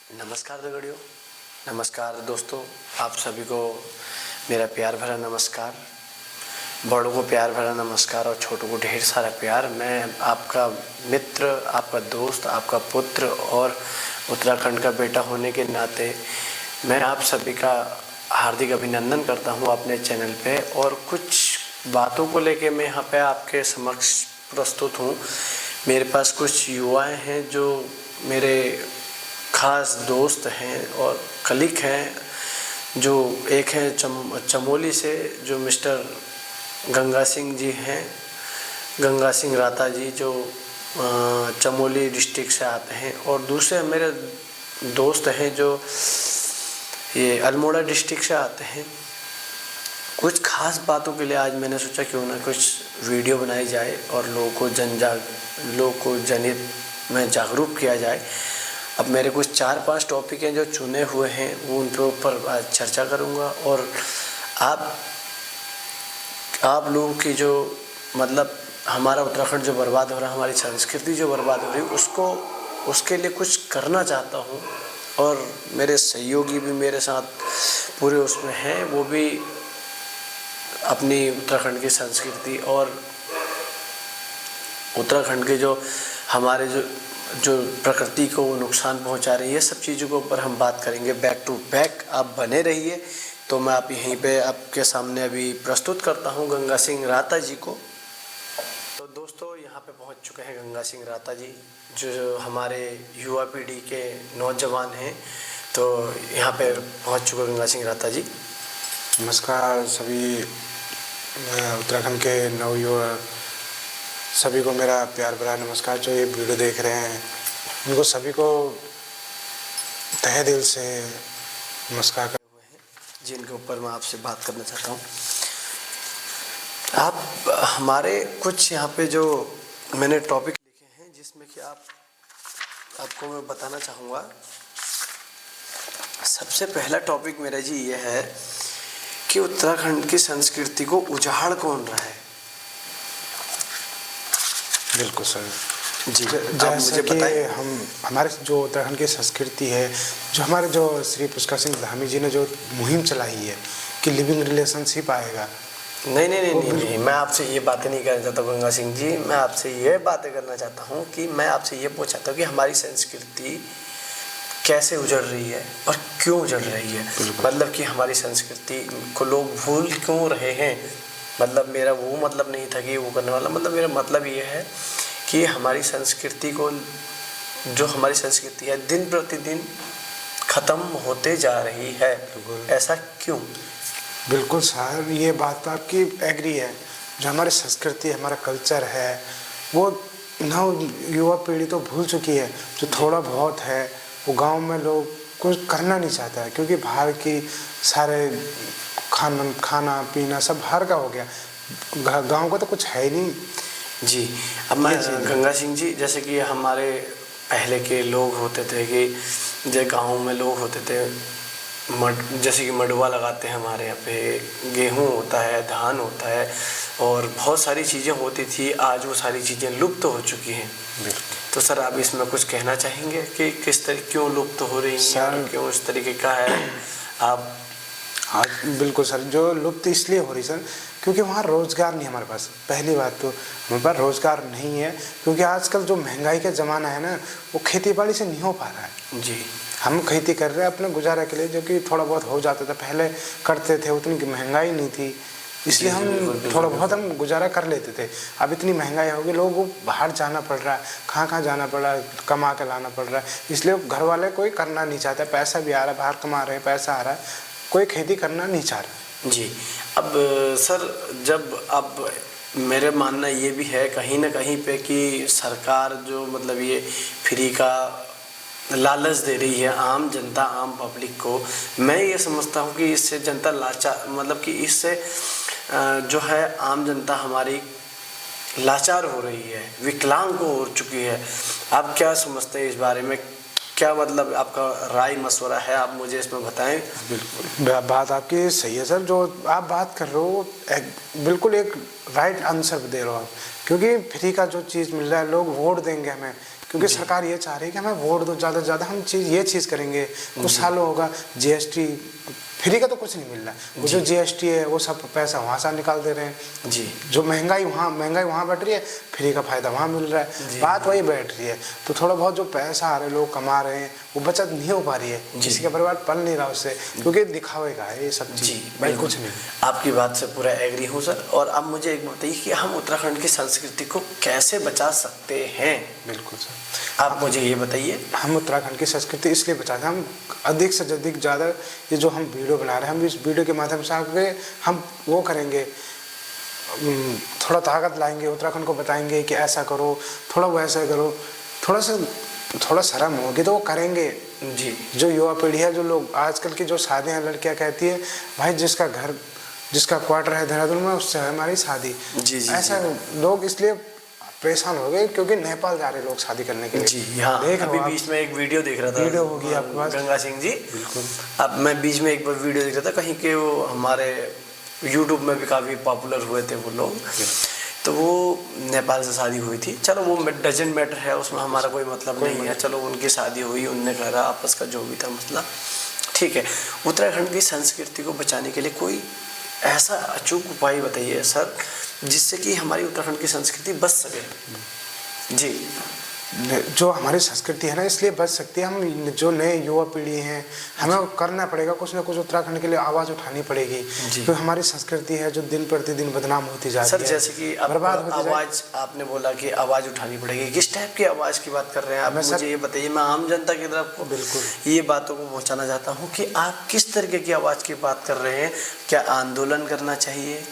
नमस्कार दगड़ियों, नमस्कार दोस्तों। आप सभी को मेरा प्यार भरा नमस्कार। बड़ों को प्यार भरा नमस्कार और छोटों को ढेर सारा प्यार। मैं आपका मित्र, आपका दोस्त, आपका पुत्र और उत्तराखंड का बेटा होने के नाते मैं आप सभी का हार्दिक अभिनंदन करता हूं अपने चैनल पे। और कुछ बातों को लेके मैं यहाँ पे आपके समक्ष प्रस्तुत हूँ। मेरे पास कुछ युवाएं हैं जो मेरे ख़ास दोस्त हैं और कलीग हैं। जो एक हैं चमोली से, जो मिस्टर गंगा सिंह जी हैं, गंगा सिंह राता जी, जो चमोली डिस्ट्रिक्ट से आते हैं। और दूसरे मेरे दोस्त हैं जो ये अल्मोड़ा डिस्ट्रिक्ट से आते हैं। कुछ ख़ास बातों के लिए आज मैंने सोचा क्यों ना कुछ वीडियो बनाई जाए और लोगों को जनित में जागरूक किया जाए। अब मेरे कुछ 4-5 टॉपिक हैं जो चुने हुए हैं, वो उन पे ऊपर आज चर्चा करूँगा। और आप लोगों की जो मतलब हमारा उत्तराखंड जो बर्बाद हो रहा है, हमारी संस्कृति जो बर्बाद हो रही है, उसके लिए कुछ करना चाहता हूँ। और मेरे सहयोगी भी मेरे साथ पूरे उसमें हैं, वो भी अपनी उत्तराखंड की संस्कृति और उत्तराखंड के जो हमारे जो प्रकृति को नुकसान पहुंचा रही है, सब चीज़ों के ऊपर हम बात करेंगे बैक टू बैक। आप बने रहिए। तो मैं आप यहीं पे आपके सामने अभी प्रस्तुत करता हूं गंगा सिंह राता जी को। तो दोस्तों, यहाँ पे पहुंच चुके हैं गंगा सिंह राता जी, जो हमारे युवा पीढ़ी के नौजवान हैं। तो यहाँ पे पहुँच चुके गंगा सिंह राता जी। नमस्कार सभी उत्तराखंड के नवयुवा सभी को मेरा प्यार भरा नमस्कार। जो ये वीडियो देख रहे हैं उनको सभी को तहे दिल से नमस्कार करे हुए हैं, जिनके ऊपर मैं आपसे बात करना चाहता हूँ। आप हमारे कुछ यहाँ पे जो मैंने टॉपिक लिखे हैं, जिसमें कि आपको मैं बताना चाहूँगा। सबसे पहला टॉपिक मेरा जी ये है कि उत्तराखंड की संस्कृति को उजाड़ कौन रहा है। बिल्कुल सर जी, जैसे कि हमारे जो उत्तराखंड की संस्कृति है, जो हमारे जो श्री पुष्कर सिंह धामी जी ने जो मुहिम चलाई है कि लिविंग रिलेशनशिप आएगा। नहीं, मैं आपसे ये बातें नहीं करना चाहता गंगा सिंह जी। मैं आपसे ये बातें करना चाहता हूँ कि मैं आपसे ये पूछ चाहता हूँ कि हमारी संस्कृति कैसे उजड़ रही है और क्यों उजड़ रही है। मतलब कि हमारी संस्कृति को लोग भूल क्यों रहे हैं। मतलब मेरा वो मतलब नहीं था कि वो करने वाला, मतलब मेरा मतलब ये है कि हमारी संस्कृति है दिन प्रतिदिन ख़त्म होते जा रही है। ऐसा क्यों? बिल्कुल सर, ये बात तो आपकी एग्री है। जो हमारी संस्कृति, हमारा कल्चर है, वो नव युवा पीढ़ी तो भूल चुकी है। जो थोड़ा बहुत है वो गांव में लोग कुछ करना नहीं चाहता है, क्योंकि बाहर की सारे खाना पीना सब बाहर का हो गया। गांव का तो कुछ है ही नहीं। जी, अब मैं गंगा सिंह जी, जैसे कि हमारे पहले के लोग होते थे कि जो गाँव में लोग होते थे, जैसे कि मडुआ लगाते हैं हमारे यहाँ पे, गेहूँ होता है, धान होता है और बहुत सारी चीज़ें होती थी। आज वो सारी चीज़ें लुप्त हो चुकी हैं। तो सर, आप इसमें कुछ कहना चाहेंगे कि किस तरह क्यों लुप्त हो रही हैं, क्यों इस तरीके का है आप? हाँ बिल्कुल सर, जो लुप्त इसलिए हो रही सर क्योंकि वहाँ रोज़गार नहीं। हमारे पास पहली बात तो हमारे पास रोज़गार नहीं है, क्योंकि आजकल जो महंगाई का ज़माना है ना, वो खेती बाड़ी से नहीं हो पा रहा है। जी, हम खेती कर रहे हैं अपने गुजारा के लिए, जो कि थोड़ा बहुत हो जाता था। पहले करते थे, उतनी महंगाई नहीं थी, इसलिए हम थोड़ा बहुत हम गुजारा कर लेते थे। अब इतनी महंगाई हो गई, लोगों को बाहर जाना पड़ रहा है, कहाँ जाना पड़ रहा है, कमा के लाना पड़ रहा है। इसलिए घर वाले कोई करना नहीं चाहता। पैसा भी आ रहा है, बाहर कमा रहे हैं, पैसा आ रहा है, कोई खेती करना नहीं चाह रहा। जी, अब सर, अब मेरे मानना ये भी है कहीं ना कहीं पे कि सरकार जो मतलब ये फ्री का लालच दे रही है आम जनता, आम पब्लिक को। मैं ये समझता हूँ कि इससे जनता लाचार, मतलब कि इससे जो है आम जनता हमारी लाचार हो रही है, विकलांग हो चुकी है। आप क्या समझते हैं इस बारे में? क्या मतलब आपका राय मशवरा है, आप मुझे इसमें बताएं। बिल्कुल, बात आपकी सही है सर। जो आप बात कर रहे हो बिल्कुल एक राइट आंसर दे रहे हो आप, क्योंकि फ्री का जो चीज़ मिल रहा है, लोग वोट देंगे हमें क्योंकि सरकार ये चाह रही है कि हमें वोट दो, ज़्यादा से ज़्यादा हम ये चीज़ करेंगे। कुछ सालों होगा जीएसटी फ्री का तो कुछ नहीं मिल रहा है, वो जो जीएसटी है वो सब पैसा वहाँ से निकाल दे रहे हैं जी। जो महंगाई वहाँ बढ़ रही है, फ्री का फायदा वहाँ मिल रहा है, बात वही बैठ रही है। तो थोड़ा बहुत जो पैसा आ रहे लोग कमा रहे हैं वो बचत नहीं हो पा रही है, किसी का परिवार पल नहीं रहा उससे, क्योंकि दिखावे का है ये सब चीज़। जी भाई कुछ नहीं। आपकी बात से पूरा एग्री हूँ सर। और अब मुझे एक बताइए कि हम उत्तराखंड की संस्कृति को कैसे बचा सकते हैं? बिल्कुल सर, आप मुझे ये बताइए। हम उत्तराखंड की संस्कृति इसलिए बचाते हैं, हम अधिक से अधिक ज़्यादा ये जो हम वीडियो बना रहे हैं, हम इस वीडियो के माध्यम से आगे हम वो करेंगे, थोड़ा ताकत लाएंगे, उत्तराखंड को बताएंगे कि ऐसा करो, थोड़ा वैसा करो, थोड़ा शर्म होगी तो वो करेंगे। जी। जो युवा पीढ़ी है, जो लोग आजकल की जो शादियाँ लड़कियाँ कहती है भाई जिसका क्वार्टर है देहरादून में उससे है हमारी शादी। जी। ऐसा लोग इसलिए परेशान हो गए क्योंकि नेपाल जा रहे लोग शादी करने के लिए। जी हाँ, अभी बीच में एक वीडियो देख रहा था, वीडियो होगी आपके पास गंगा सिंह जी। बिल्कुल। अब मैं बीच में एक बार वीडियो देख रहा था कहीं के, वो हमारे यूट्यूब में भी काफ़ी पॉपुलर हुए थे वो लोग, तो वो नेपाल से शादी हुई थी। चलो वो डजेंट मैटर है, उसमें हमारा कोई मतलब नहीं है, चलो उनकी शादी हुई, उनने करा आपस का जो भी था मसला, ठीक है। उत्तराखंड की संस्कृति को बचाने के लिए कोई ऐसा अचूक उपाय बताइए सर, जिससे कि हमारी उत्तराखंड की संस्कृति बच सके। जी। जो हमारी संस्कृति है ना इसलिए बच सकती है, हम जो नए युवा पीढ़ी हैं हमें करना पड़ेगा कुछ ना कुछ, उत्तराखंड के लिए आवाज़ उठानी पड़ेगी, क्योंकि हमारी संस्कृति है जो दिन प्रतिदिन बदनाम होती जा रही है। सर जैसे कि बर्बाद होती आवाज़, आपने बोला कि आवाज़ उठानी पड़ेगी, किस टाइप की आवाज़ की बात कर रहे हैं आप? मुझे ये बताइए, मैं आम जनता की तरफ को बिल्कुल ये बातों को पहुँचाना चाहता हूँ कि आप किस तरीके की आवाज़ की बात कर रहे हैं। क्या आंदोलन करना चाहिए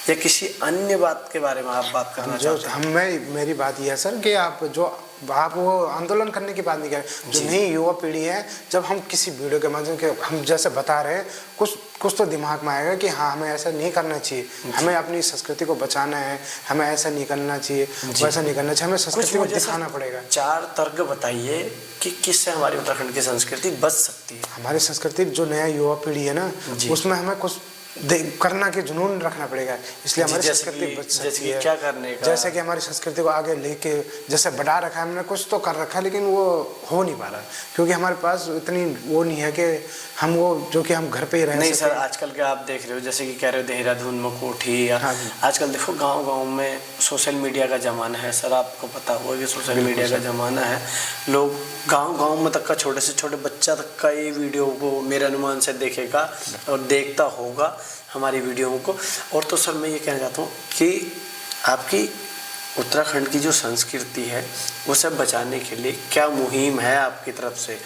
या किसी अन्य बात के बारे में आप बात करना चाहते हैं? मेरी बात यह है सर कि आप वो आंदोलन करने की बात नहीं कर रहे, जो नई युवा पीढ़ी है, जब हम किसी वीडियो के माध्यम से हम जैसे बता रहे हैं, कुछ तो दिमाग में आएगा कि हाँ हमें ऐसा नहीं करना चाहिए, हमें अपनी संस्कृति को बचाना है, हमें ऐसा नहीं करना चाहिए, वैसा नहीं करना चाहिए, हमें संस्कृति को दिखाना पड़ेगा। 4 तर्क बताइए कि किससे हमारी उत्तराखंड की संस्कृति बच सकती है। हमारी संस्कृति जो नया युवा पीढ़ी है ना, उसमें हमें कुछ करना के जुनून रखना पड़ेगा, इसलिए हमारी संस्कृति बच सकती है। क्या करने का? जैसे कि हमारी संस्कृति को आगे लेके जैसे बढ़ा रखा है हमने, कुछ तो कर रखा है लेकिन वो हो नहीं पा रहा, क्योंकि हमारे पास इतनी वो नहीं है कि हम वो जो कि हम घर पे ही रह नहीं सर, आजकल के आप देख रहे हो, जैसे कि कह रहे हो देहरादून में कोठी, या आजकल देखो गाँव में सोशल मीडिया का ज़माना है सर, आपको पता होगा कि सोशल मीडिया का ज़माना है। लोग गाँव में तक का, छोटे से छोटे बच्चा तक का ये वीडियो को मेरे अनुमान से देखेगा और देखता होगा हमारी वीडियो को। और तो सर मैं ये कहना चाहता हूँ कि आपकी उत्तराखंड की जो संस्कृति है उसे बचाने के लिए क्या मुहिम है आपकी तरफ से,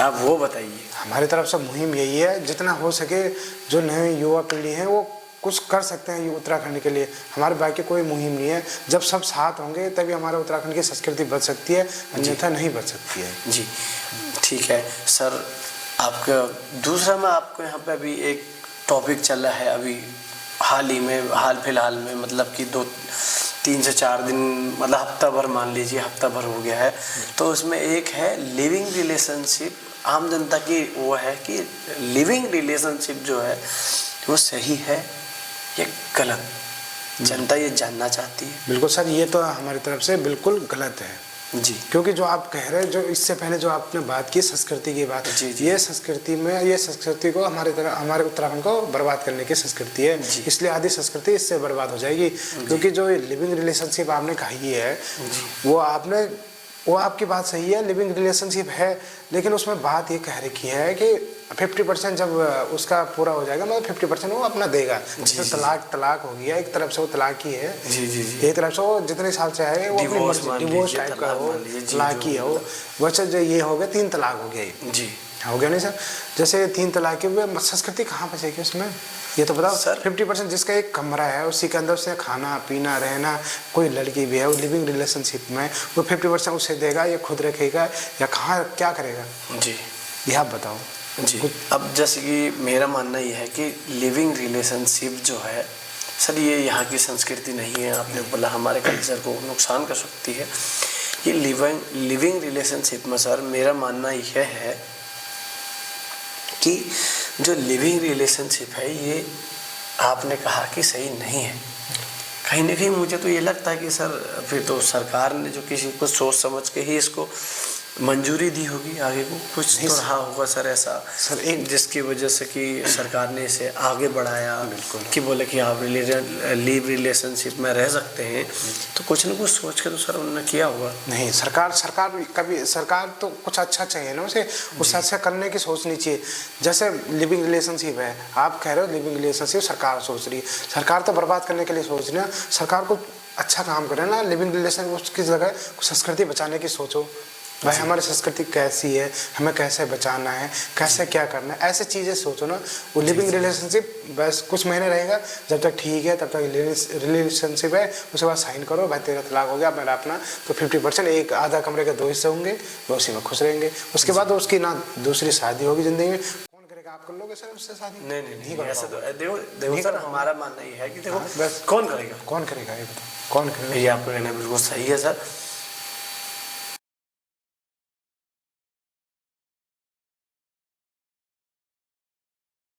आप वो बताइए। हमारी तरफ से मुहिम यही है, जितना हो सके जो नए युवा पीढ़ी है वो कुछ कर सकते हैं ये उत्तराखंड के लिए, हमारे बाकी कोई मुहिम नहीं है। जब सब साथ होंगे तभी हमारे उत्तराखंड की संस्कृति बच सकती है, अन्यथा नहीं बच सकती है। जी ठीक है सर। आपका दूसरा, मैं आपको यहाँ पे अभी एक टॉपिक चल रहा है अभी हाल फिलहाल में, मतलब कि 3 से 4 दिन, मतलब हफ्ता भर, मान लीजिए हफ्ता भर हो गया है, तो उसमें एक है लिविंग रिलेशनशिप। आम जनता की वो है कि लिविंग रिलेशनशिप जो है वो सही है या गलत, जनता ये जानना चाहती है। बिल्कुल सर, ये तो हमारी तरफ से बिल्कुल गलत है जी, क्योंकि जो आप कह रहे हैं, जो इससे पहले जो आपने बात की संस्कृति की बात, ये संस्कृति को हमारे उत्तराखंड को बर्बाद करने की संस्कृति है, इसलिए आधी संस्कृति इससे बर्बाद हो जाएगी। क्योंकि जो लिविंग रिलेशनशिप आपने कही है, वो आपकी बात सही है, लिविंग रिलेशनशिप है, लेकिन उसमें बात ये कह रखी है कि 50% जब उसका पूरा हो जाएगा, मतलब 50% वो अपना देगा। जैसे तलाक हो गया, एक तरफ से वो तलाक ही है, एक तरफ से वो जितने साल से है वो अपनी मर्जी, डिवोर्स टाइप का हो, तलाक ही हो। वैसे जो ये हो गया 3 तलाक हो गया, जी हो गया नहीं सर? जैसे 3 तलाक की संस्कृति कहाँ बचेगी उसमें, ये तो बताओ सर। 50% जिसका एक कमरा है उसी के अंदर उससे खाना पीना रहना, कोई लड़की भी है वो लिविंग रिलेशनशिप में, वो 50% उसे देगा, ये खुद रखेगा या कहाँ क्या करेगा? जी ये आप बताओ जी। अब जैसे कि मेरा मानना ये है कि लिविंग रिलेशनशिप जो है सर, ये यहाँ की संस्कृति नहीं है। आपने बोला हमारे कल्चर को नुकसान कर सकती है। ये लिविंग रिलेशनशिप में सर मेरा मानना यह है कि जो लिविंग रिलेशनशिप है ये आपने कहा कि सही नहीं है। कहीं ना कहीं मुझे तो ये लगता है कि सर फिर तो सरकार ने जो किसी को सोच समझ के ही इसको मंजूरी दी होगी, आगे को कुछ तो रहा होगा सर ऐसा सर एक जिसकी वजह से कि सरकार ने इसे आगे बढ़ाया। बिल्कुल। कि बोले कि आप लीव रिलेशनशिप में रह सकते हैं, तो कुछ ना कुछ सोच के तो सर उन्होंने किया होगा। नहीं, सरकार तो कुछ अच्छा चाहिए ना उसे, उस अच्छा करने की सोचनी चाहिए। जैसे लिविंग रिलेशनशिप है, आप कह रहे हो लिविंग रिलेशनशिप सरकार सोच रही है, सरकार तो बर्बाद करने के लिए सोच रही है। सरकार को अच्छा काम करे ना, लिविंग रिलेशन उसकी जगह संस्कृति बचाने की सोचो। भाई हमारी संस्कृति कैसी है, हमें कैसे बचाना है, कैसे क्या करना है, ऐसे चीज़ें सोचो ना। वो लिविंग रिलेशनशिप बस कुछ महीने रहेगा, जब तक ठीक है तब तक रिलेशनशिप है, उसके बाद साइन करो, भाई तेरा तलाक हो गया, मेरा अपना, तो 50% एक आधा कमरे के 2 हिस्से होंगे, वो उसी में खुश रहेंगे। उसके बाद उसकी ना दूसरी शादी होगी ज़िंदगी में, कौन करेगा? आप कर लोगे सर उससे शादी? नहीं ऐसे तो देखो सर, हमारा मानना ये है कि देखो बस कौन करेगा कौन करेगा ये बताओ, कौन करेगा? ये आपका कहना बिल्कुल सही है सर।